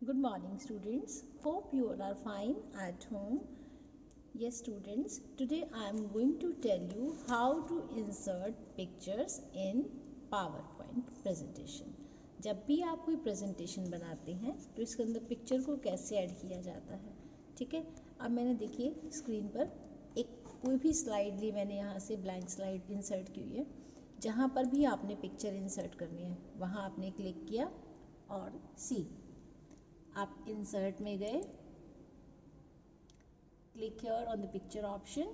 Good morning, students. Hope you all are fine at home. Yes, students, today I am going to tell you how to insert pictures in PowerPoint presentation. जब भी आप कोई presentation बनाते हैं तो इसके अंदर पिक्चर को कैसे ऐड किया जाता है, ठीक है। अब मैंने देखिए स्क्रीन पर एक कोई भी स्लाइड ली, मैंने यहाँ से ब्लैंक स्लाइड इंसर्ट की हुई है। जहाँ पर भी आपने पिक्चर इंसर्ट करनी है वहाँ आपने क्लिक किया और सी आप इंसर्ट में गए, click here on the picture option.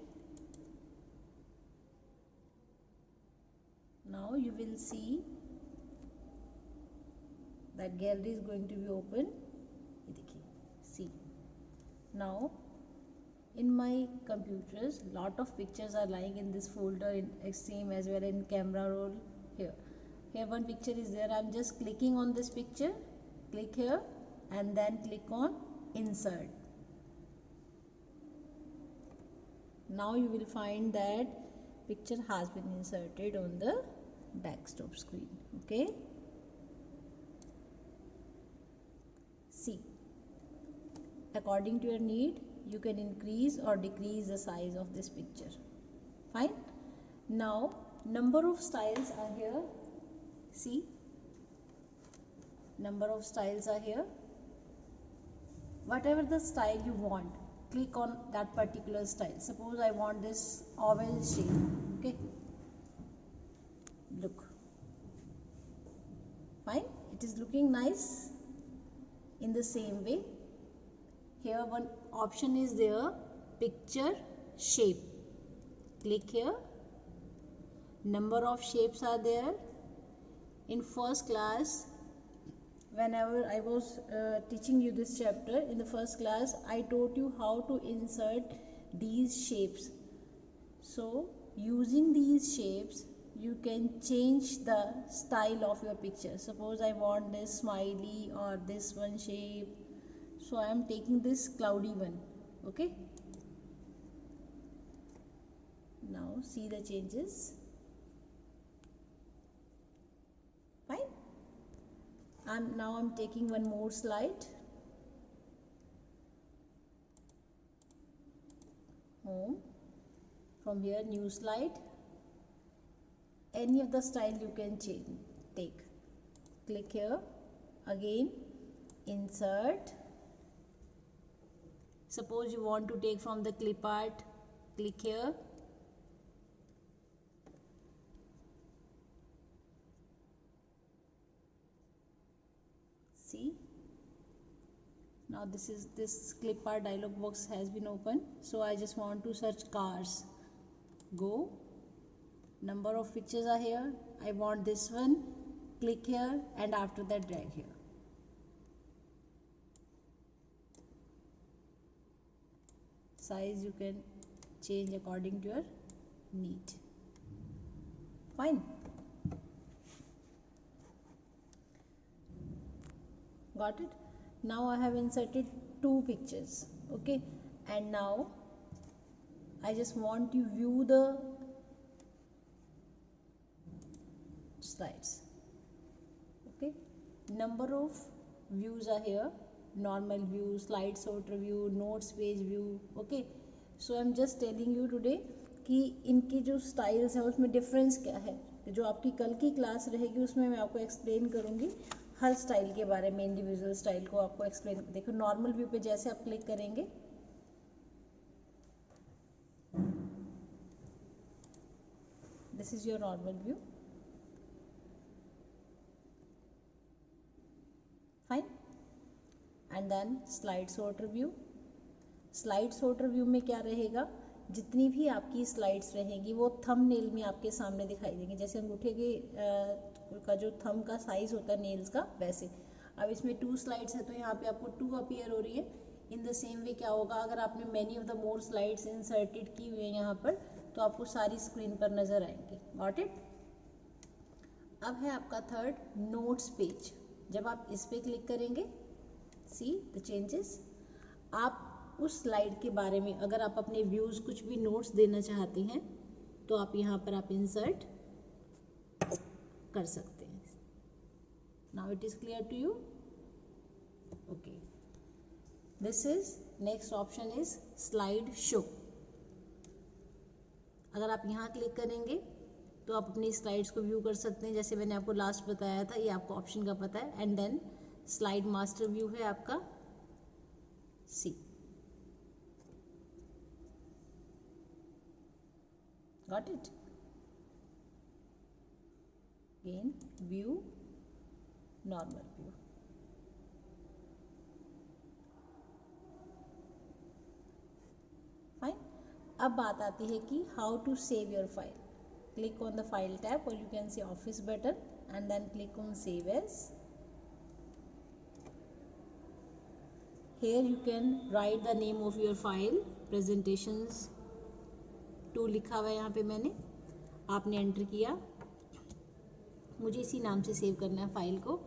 Now you will see that gallery is going to be open. ये देखिए, see. Now in my computers lot of pictures are lying in this folder, in same as well in camera roll. Here one picture is there. I'm just clicking on this picture, click here and then click on insert. Now you will find that picture has been inserted on the desktop screen. Okay, see, according to your need you can increase or decrease the size of this picture. Fine. Now number of styles are here. See, number of styles are here. Whatever the style you want, click on that particular style. Suppose I want this oval shape. Okay, look, fine, it is looking nice. In the same way, here one option is there, picture shape. Click here, number of shapes are there. In first class, whenever I was teaching you this chapter, in the first class I taught you how to insert these shapes. So using these shapes you can change the style of your picture. Suppose I want this smiley or this one shape, so I am taking this cloudy one. Okay, now see the changes. Fine. Now I'm taking one more slide. Home. From here, new slide. Any of the style you can take. Click here. Again, insert. Suppose you want to take from the clip art. Click here. See, now this clip art dialog box has been opened. So I just want to search cars. Go, number of pictures are here. I want this one. Click here and after that drag here. Size you can change according to your need. Fine. Got it? Now I have inserted two pictures. Okay, and now I just want to view the slides. Okay, number of views are here. Normal view, slide sorter view, notes page view. Okay, so I'm just telling you today कि इनकी जो styles हैं उसमें difference क्या है। जो आपकी कल की क्लास रहेगी उसमें मैं आपको एक्सप्लेन करूँगी हर स्टाइल के बारे में, इंडिविजुअल स्टाइल को आपको एक्सप्लेन। देखो नॉर्मल व्यू पे जैसे आप क्लिक करेंगे, this is your normal view. Fine, and then slide sorter view. Slide sorter view में क्या रहेगा, जितनी भी आपकी स्लाइड्स रहेंगी वो थंबनेल में आपके सामने दिखाई देंगी। जैसे अंगूठे के का जो थंब का साइज होता है नेल्स का, वैसे। अब इसमें 2 स्लाइड्स है तो यहाँ पे आपको 2 अपीयर हो रही है। इन द सेम वे क्या होगा, अगर आपने many of the more slides inserted की हुई है यहाँ पर, तो आपको सारी स्क्रीन पर नजर आएंगी। Got it? अब है आपका थर्ड, नोट्स पेज। जब आप इस पे क्लिक करेंगे, सी द चेंजेस। आप उस स्लाइड के बारे में अगर आप अपने व्यूज कुछ भी नोट्स देना चाहते हैं तो आप यहाँ पर आप इंसर्ट कर सकते हैं। Now it is clear to you. Okay, this is next option is slide show. अगर आप यहाँ क्लिक करेंगे तो आप अपनी स्लाइड्स को व्यू कर सकते हैं, जैसे मैंने आपको लास्ट बताया था, ये आपको ऑप्शन का पता है। And then slide master view है आपका see. Got it? Again view, normal view. Fine. अब बात आती है कि how to save your file. Click on the file tab or you can say office button and then click on save as. Here you can write the name of your file, presentations 2 लिखा हुआ है यहाँ पे, मैंने आपने enter किया, मुझे इसी नाम से सेव करना है फाइल को।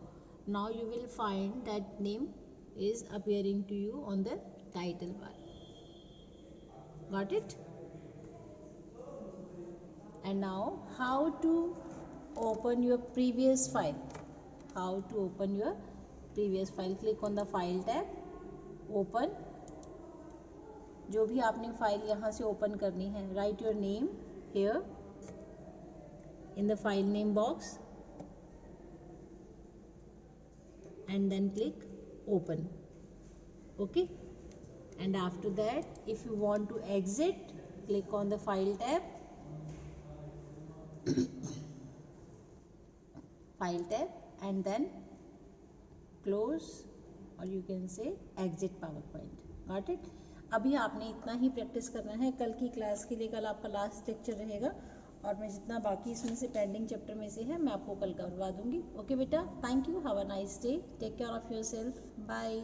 Now you will find that name is appearing to you on the title bar. Got it? And now how to open your previous file. How to open your previous file. Click on the file tab, open. जो भी आपने file यहाँ से open करनी है, write your name here in the file name box and then click open. Okay, and after that if you want to exit, click on the file tab, file tab and then close or you can say exit PowerPoint. Got it? अभी आपने इतना ही practice करना है कल की class के लिए। कल आपका लास्ट लेक्चर रहेगा और मैं जितना बाकी इसमें से पेंडिंग चैप्टर में से है मैं आपको कल करवा दूंगी। ओके बेटा, thank you, have a nice day, take care of yourself, bye.